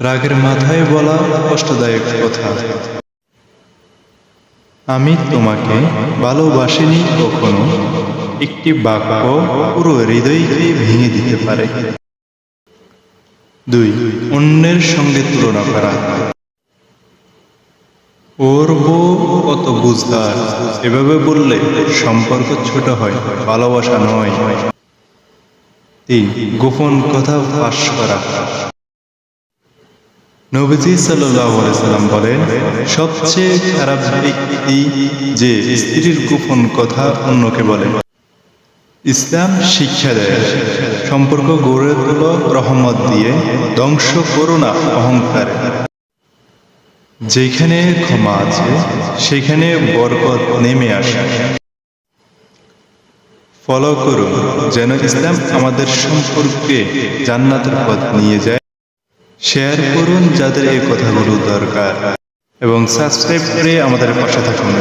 রাগের মাথায় বলা কষ্টদায়ক কথা। আমি তোমাকে ভালোবাসিনি কখনো, একটি বাক্য পুরো হৃদয়কে ভেঙে দিতে পারে। 2. অন্যের সঙ্গে তুলনা করা। ওর বউ কত বুঝদার, এভাবে বললে সম্পর্ক ছোট হয়, ভালোবাসা নয়। 3. গোপন কথা ফাঁস করা। নবীজি সাল্লাল্লাহু আলাইহি সাল্লাম বলেন, সবচেয়ে খারাপ ব্যক্তি যে স্ত্রীর গোপন কথা অন্যকে বলে। ইসলাম শিক্ষা দেয়, সম্পর্ক গড়ে তোলো রহমত দিয়ে, ধ্বংস করো না অহংকারে। যেখানে ক্ষমা আছে সেখানে বরকত নেমে আসে। ফলো করুন যেন ইসলাম আমাদের সম্পর্কে জান্নাতের পথ নিয়ে যায়। শেয়ার করুন যাদের এই কথাগুলো দরকার এবং সাবস্ক্রাইব করে আমাদের পাশে থাকুন।